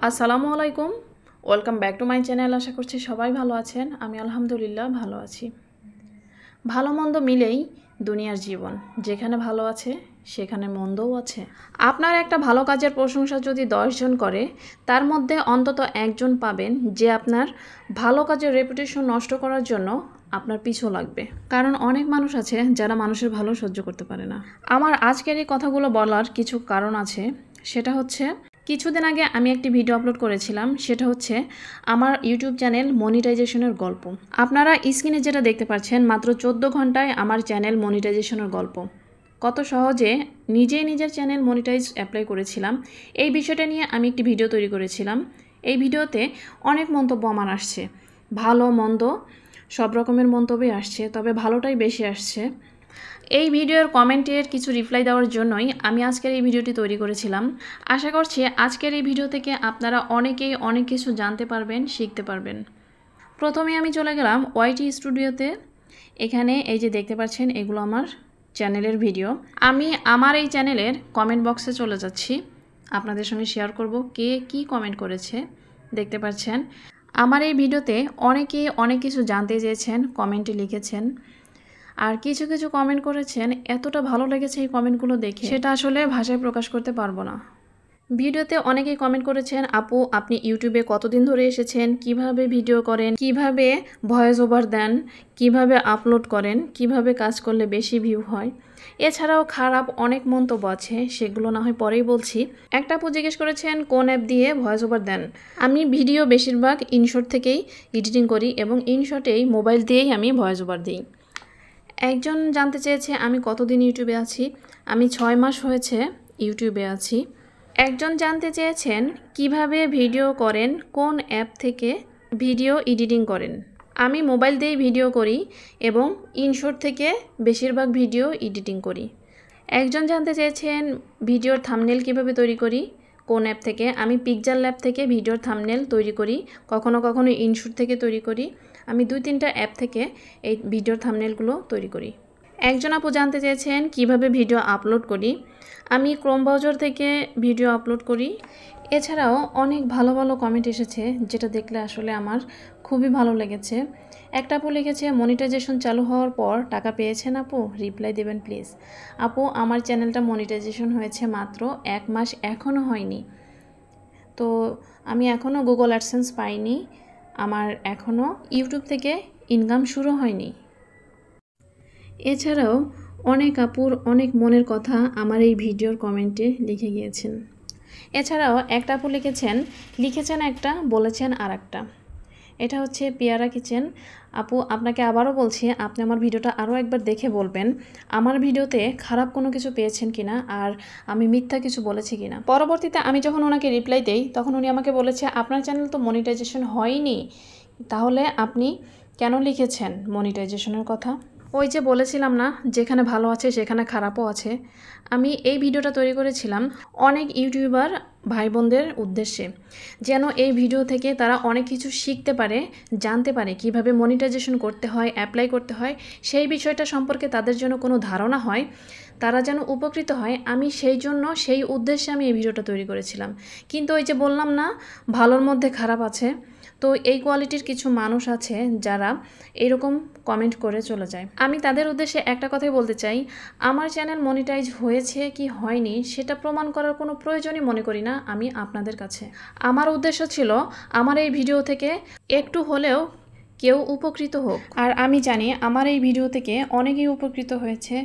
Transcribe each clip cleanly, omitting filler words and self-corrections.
আসসালামু আলাইকুম, welcome back to my channel. আশা করছি সবাই ভালো আছেন। আমি আলহামদুলিল্লাহ ভালো আছি। ভালো মন্দ মিলেই দুনিয়ার জীবন, যেখানে ভালো আছে সেখানে মন্দও আছে। আপনার একটা ভালো কাজের প্রশংসা যদি 10 জন করে, তার মধ্যে অন্তত একজন পাবেন যে আপনার ভালো কাজের রেপুটেশন নষ্ট করার জন্য আপনার পিছু লাগবে। কারণ অনেক মানুষ আছে যারা মানুষের ভালো সহ্য করতে পারে না। আমার আজকের এই কথাগুলো বলার কিছু কারণ আছে। সেটা হচ্ছে, কিছুদিন আগে আমি একটি ভিডিও আপলোড করেছিলাম, সেটা হচ্ছে আমার ইউটিউব চ্যানেল মনিটাইজেশনের গল্প। আপনারা স্ক্রিনে যেটা দেখতে পাচ্ছেন, মাত্র 14 ঘন্টায় আমার চ্যানেল মনিটাইজেশনের গল্প। কত সহজে নিজেই নিজের চ্যানেল মনিটাইজ অ্যাপ্লাই করেছিলাম, এই বিষয়টা নিয়ে আমি একটি ভিডিও তৈরি করেছিলাম। এই ভিডিওতে অনেক মন্তব্য আমার আসছে, ভালো মন্দ সব রকমের মন্তব্যই আসছে, তবে ভালোটাই বেশি আসছে। এই ভিডিওর কমেন্টের কিছু রিপ্লাই দেওয়ার জন্যই আমি আজকের এই ভিডিওটি তৈরি করেছিলাম। আশা করছি আজকের এই ভিডিও থেকে আপনারা অনেকেই অনেক কিছু জানতে পারবেন, শিখতে পারবেন। প্রথমে আমি চলে গেলাম ওয়াইটি স্টুডিওতে। এখানে এই যে দেখতে পাচ্ছেন, এগুলো আমার চ্যানেলের ভিডিও। আমি আমার এই চ্যানেলের কমেন্ট বক্সে চলে যাচ্ছি, আপনাদের সঙ্গে শেয়ার করব কে কি কমেন্ট করেছে। দেখতে পাচ্ছেন আমার এই ভিডিওতে অনেকেই অনেক কিছু জানতে চেয়েছেন, কমেন্টে লিখেছেন। আর কিছু কিছু কমেন্ট করেছেন, এতটা ভালো লেগেছে এই কমেন্টগুলো দেখে, সেটা আসলে ভাষায় প্রকাশ করতে পারবো না। ভিডিওতে অনেকেই কমেন্ট করেছেন, আপু আপনি ইউটিউবে কতদিন ধরে এসেছেন, কিভাবে ভিডিও করেন, কিভাবে ভয়েস ওভার দেন, কিভাবে আপলোড করেন, কিভাবে কাজ করলে বেশি ভিউ হয়। এছাড়াও খারাপ অনেক মন্তব্য আছে, সেগুলো না হয় পরেই বলছি। একটা আপু জিজ্ঞেস করেছেন কোন অ্যাপ দিয়ে ভয়েস ওভার দেন। আমি ভিডিও বেশিরভাগ ইনশট থেকেই এডিটিং করি এবং ইনশটেই মোবাইল দিয়েই আমি ভয়েস ওভার দিই। একজন জানতে চেয়েছে আমি কতদিন ইউটিউবে আছি। আমি 6 মাস হয়েছে ইউটিউবে আছি। একজন জানতে চেয়েছেন কিভাবে ভিডিও করেন, কোন অ্যাপ থেকে ভিডিও এডিটিং করেন। আমি মোবাইল দিয়েই ভিডিও করি এবং ইনশট থেকে বেশিরভাগ ভিডিও এডিটিং করি। একজন জানতে চেয়েছেন ভিডিওর থাম্বনেল কিভাবে তৈরি করি, কোন অ্যাপ থেকে। আমি পিকজার ল্যাব থেকে ভিডিওর থাম্বনেল তৈরি করি, কখনো কখনো ইনশট থেকে তৈরি করি। আমি 2-3টা অ্যাপ থেকে এই ভিডিওর থাম্বনেলগুলো তৈরি করি। একজন আপু জানতে চেয়েছেন কিভাবে ভিডিও আপলোড করি। আমি ক্রোম ব্রাউজার থেকে ভিডিও আপলোড করি। এছাড়াও অনেক ভালো ভালো কমেন্ট এসেছে, যেটা দেখলে আসলে আমার খুবই ভালো লেগেছে। একটা আপু লিখেছে, মনিটাইজেশন চালু হওয়ার পর টাকা পেয়েছেন আপু, রিপ্লাই দেবেন প্লিজ। আপু আমার চ্যানেলটা মনিটাইজেশন হয়েছে মাত্র 1 মাস, এখনও হয়নি। তো আমি এখনও গুগল অ্যাডসেন্স পাইনি, আমার এখনও ইউটিউব থেকে ইনকাম শুরু হয়নি। এছাড়াও অনেক আপুর অনেক মনের কথা আমার এই ভিডিওর কমেন্টে লিখে গিয়েছেন। এছাড়াও একটা আপু লিখেছেন একটা, বলেছেন আর একটা। এটা হচ্ছে পিয়ারা কিচেন। আপু আপনাকে আবারও বলছি, আপনি আমার ভিডিওটা আরও একবার দেখে বলবেন আমার ভিডিওতে খারাপ কোনো কিছু পেয়েছেন কিনা, আর আমি মিথ্যা কিছু বলেছি কিনা। পরবর্তীতে আমি যখন ওনাকে রিপ্লাই দেই, তখন উনি আমাকে বলেছে আপনার চ্যানেল তো মনিটাইজেশন হয়নি, তাহলে আপনি কেন লিখেছেন মনিটাইজেশনের কথা। ওই যে বলেছিলাম না, যেখানে ভালো আছে সেখানে খারাপও আছে। আমি এই ভিডিওটা তৈরি করেছিলাম অনেক ইউটিউবার ভাই বোনদের উদ্দেশ্যে, যেন এই ভিডিও থেকে তারা অনেক কিছু শিখতে পারে, জানতে পারে কিভাবে মনিটাইজেশন করতে হয়, অ্যাপ্লাই করতে হয়, সেই বিষয়টা সম্পর্কে তাদের জন্য কোনো ধারণা হয়, তারা যেন উপকৃত হয়। আমি সেই উদ্দেশ্যে আমি এই ভিডিওটা তৈরি করেছিলাম। কিন্তু ওই যে বললাম না, ভালোর মধ্যে খারাপ আছে। তো এই কোয়ালিটির কিছু মানুষ আছে যারা এরকম কমেন্ট করে চলে যায়। আমি তাদের উদ্দেশ্যে একটা কথাই বলতে চাই, আমার চ্যানেল মনিটাইজ হয়েছে কি হয়নি সেটা প্রমাণ করার কোনো প্রয়োজনই মনে করি না আমি আপনাদের কাছে। আমার উদ্দেশ্য ছিল আমার এই ভিডিও থেকে একটু হলেও কেউ উপকৃত হোক। আর আমি জানি আমার এই ভিডিও থেকে অনেকেই উপকৃত হয়েছে,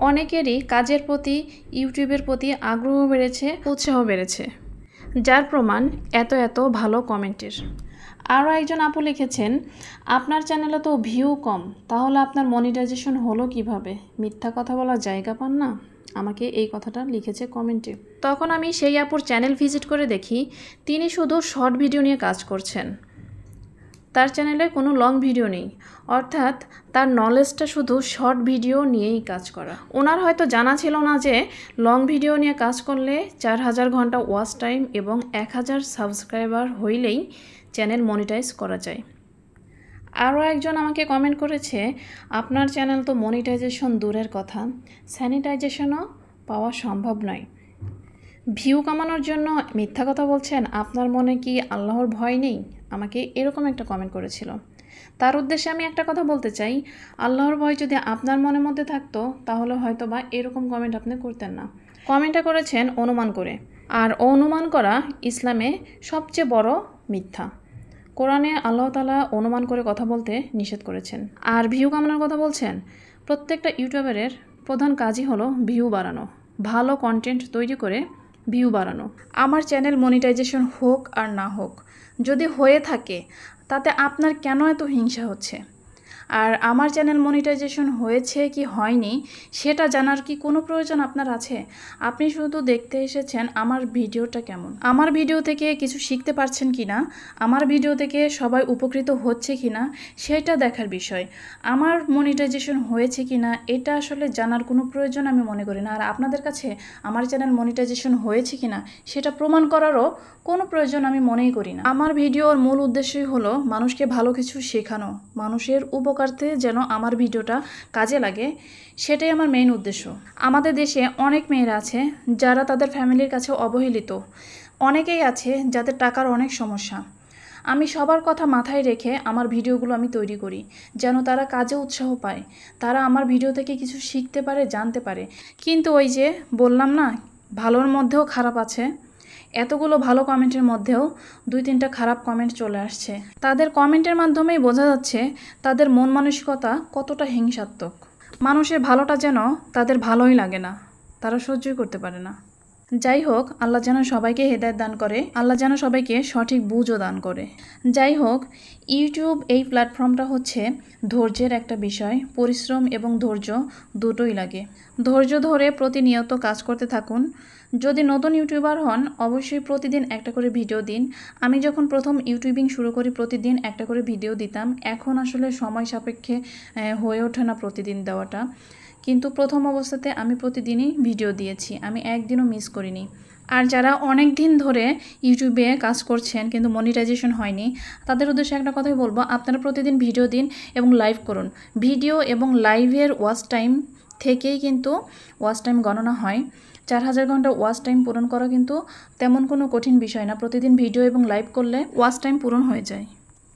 অনেকেরই কাজের প্রতি, ইউটিউবের প্রতি আগ্রহ বেড়েছে, উৎসাহ বেড়েছে, যার প্রমাণ এত এত ভালো কমেন্টের। আরও একজন আপু লিখেছেন, আপনার চ্যানেলে তো ভিউ কম, তাহলে আপনার মনিটাইজেশন হলো কিভাবে? মিথ্যা কথা বলার জায়গা পান না? আমাকে এই কথাটা লিখেছে কমেন্টে। তখন আমি সেই আপুর চ্যানেল ভিজিট করে দেখি তিনি শুধু শর্ট ভিডিও নিয়ে কাজ করছেন, তার চ্যানেলে কোনো লং ভিডিও নেই। অর্থাৎ তার নলেজটা শুধু শর্ট ভিডিও নিয়েই কাজ করা। ওনার হয়তো জানা ছিল না যে লং ভিডিও নিয়ে কাজ করলে 4000 ঘন্টা ওয়াচ টাইম এবং 1000 সাবস্ক্রাইবার হইলেই চ্যানেল মনিটাইজ করা যায়। আরও একজন আমাকে কমেন্ট করেছে, আপনার চ্যানেল তো মনিটাইজেশন দূরের কথা, স্যানিটাইজেশনও পাওয়া সম্ভব নয়। ভিউ কামানোর জন্য মিথ্যা কথা বলছেন, আপনার মনে কি আল্লাহর ভয় নেই? আমাকে এরকম একটা কমেন্ট করেছিল। তার উদ্দেশ্যে আমি একটা কথা বলতে চাই, আল্লাহর ভয় যদি আপনার মনের মধ্যে থাকতো তাহলে হয়তো বা এরকম কমেন্ট আপনি করতেন না। কমেন্টটা করেছেন অনুমান করে, আর অনুমান করা ইসলামে সবচেয়ে বড় মিথ্যা। কোরআনে আল্লাহ তাআলা অনুমান করে কথা বলতে নিষেধ করেছেন। আর ভিউ কামানোর কথা বলছেন, প্রত্যেকটা ইউটিউবারের প্রধান কাজই হলো ভিউ বাড়ানো, ভালো কন্টেন্ট তৈরি করে ভিউ বাড়ানো। আমার চ্যানেল মনিটাইজেশন হোক আর না হোক, যদি হয়ে থাকে তাতে আপনার কেন এত হিংসা হচ্ছে? আর আমার চ্যানেল মনিটাইজেশন হয়েছে কি হয়নি সেটা জানার কি কোনো প্রয়োজন আপনার আছে? আপনি শুধু দেখতে এসেছেন আমার ভিডিওটা কেমন, আমার ভিডিও থেকে কিছু শিখতে পারছেন কি না, আমার ভিডিও থেকে সবাই উপকৃত হচ্ছে কি না সেটা দেখার বিষয়। আমার মনিটাইজেশন হয়েছে কি না এটা আসলে জানার কোনো প্রয়োজন আমি মনে করি না। আর আপনাদের কাছে আমার চ্যানেল মনিটাইজেশন হয়েছে কি না সেটা প্রমাণ করারও কোনো প্রয়োজন আমি মনেই করি না। আমার ভিডিওর মূল উদ্দেশ্যই হলো মানুষকে ভালো কিছু শেখানো, মানুষের উপকারার্থে যেন আমার ভিডিওটা কাজে লাগে, সেটাই আমার মেইন উদ্দেশ্য। আমাদের দেশে অনেক মেয়েরা আছে যারা তাদের ফ্যামিলির কাছে অবহেলিত, অনেকেই আছে যাদের টাকার অনেক সমস্যা। আমি সবার কথা মাথায় রেখে আমার ভিডিওগুলো আমি তৈরি করি যেন তারা কাজে উৎসাহ পায়, তারা আমার ভিডিও থেকে কিছু শিখতে পারে, জানতে পারে। কিন্তু ওই যে বললাম না, ভালোর মধ্যেও খারাপ আছে। এতগুলো ভালো কমেন্টের মধ্যেও 2-3টা খারাপ কমেন্ট চলে আসছে। তাদের কমেন্টের মাধ্যমেই বোঝা যাচ্ছে তাদের মন মানসিকতা কতটা হিংসাত্মক। মানুষের ভালোটা যেন তাদের ভালোই লাগে না, তারা সহ্যই করতে পারে না। যাই হোক, আল্লাহ যেন সবাইকে হেদায়েত দান করে, আল্লাহ যেন সবাইকে সঠিক বুঝও দান করে। যাই হোক, ইউটিউব এই প্ল্যাটফর্মটা হচ্ছে ধৈর্যের একটা বিষয়, পরিশ্রম এবং ধৈর্য দুটোই লাগে। ধৈর্য ধরে প্রতিনিয়ত কাজ করতে থাকুন। যদি নতুন ইউটিউবার হন অবশ্যই প্রতিদিন একটা করে ভিডিও দিন। আমি যখন প্রথম ইউটিউবিং শুরু করি প্রতিদিন একটা করে ভিডিও দিতাম, এখন আসলে সময় সাপেক্ষে হয়ে ওঠে না প্রতিদিন দেওয়াটা, কিন্তু প্রথম অবস্থাতে আমি প্রতিদিনই ভিডিও দিয়েছি, আমি একদিনও মিস করিনি। আর যারা অনেক দিন ধরে ইউটিউবে কাজ করছেন কিন্তু মনিটাইজেশন হয়নি, তাদের উদ্দেশ্যে একটা কথাই বলবো, আপনারা প্রতিদিন ভিডিও দিন এবং লাইভ করুন। ভিডিও এবং লাইভের ওয়াচ টাইম থেকেই কিন্তু ওয়াচ টাইম গণনা হয়। 4000 ঘন্টা ওয়াচ টাইম পূরণ করা কিন্তু তেমন কোনো কঠিন বিষয় না। প্রতিদিন ভিডিও এবং লাইভ করলে ওয়াচ টাইম পূরণ হয়ে যায়।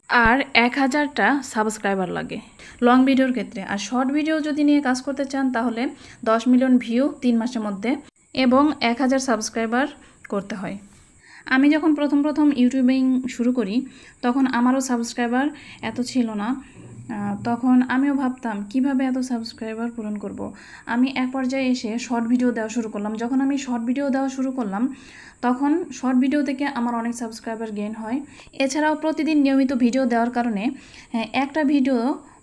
আর 1000টা সাবস্ক্রাইবার লাগে লং ভিডিওর ক্ষেত্রে। আর শর্ট ভিডিও যদি নিয়ে কাজ করতে চান তাহলে 10 মিলিয়ন ভিউ 3 মাসের মধ্যে এবং 1000 সাবস্ক্রাইবার করতে হয়। আমি যখন প্রথম ইউটিউবিং শুরু করি তখন আমারও সাবস্ক্রাইবার এত ছিল না। তখন আমিও ভাবতাম কিভাবে এত সাবস্ক্রাইবার পূরণ করব। আমি এক পর্যায়ে এসে শর্ট ভিডিও দেওয়া শুরু করলাম। যখন আমি শর্ট ভিডিও দেওয়া শুরু করলাম তখন শর্ট ভিডিও থেকে আমার অনেক সাবস্ক্রাইবার গেইন হয়। এছাড়াও প্রতিদিন নিয়মিত ভিডিও দেওয়ার কারণে একটা ভিডিও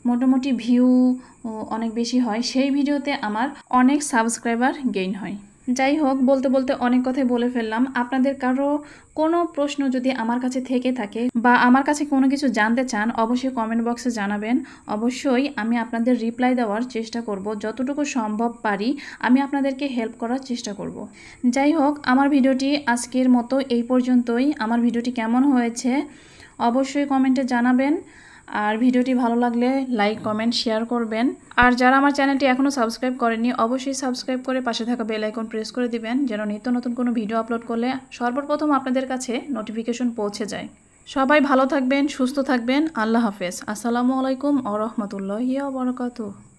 মোটামুটি ভিউ অনেক বেশি হয়, সেই ভিডিওতে আমার অনেক সাবস্ক্রাইবার গেইন হয়। যাই হোক, বলতে বলতে অনেক কথাই বলে ফেললাম। আপনাদের কারো কোনো প্রশ্ন যদি আমার কাছে থেকে থাকে বা আমার কাছে কোনো কিছু জানতে চান অবশ্যই কমেন্ট বক্সে জানাবেন। অবশ্যই আমি আপনাদের রিপ্লাই দেওয়ার চেষ্টা করব, যতটুকু সম্ভব পারি আমি আপনাদেরকে হেল্প করার চেষ্টা করব। যাই হোক, আমার ভিডিওটি আজকের মতো এই পর্যন্তই। আমার ভিডিওটি কেমন হয়েছে অবশ্যই কমেন্টে জানাবেন। আর ভিডিওটি ভালো লাগলে লাইক, কমেন্ট, শেয়ার করবেন। আর যারা আমার চ্যানেলটি এখনও সাবস্ক্রাইব করেননি অবশ্যই সাবস্ক্রাইব করে পাশে থাকা বেল আইকন প্রেস করে দিবেন যেন নিত্য নতুন কোনো ভিডিও আপলোড করলে সর্বপ্রথম আপনাদের কাছে নোটিফিকেশন পৌঁছে যায়। সবাই ভালো থাকবেন, সুস্থ থাকবেন। আল্লাহ হাফেজ। আসসালামু আলাইকুম ওয়া রাহমাতুল্লাহি ওয়া বারাকাতুহু।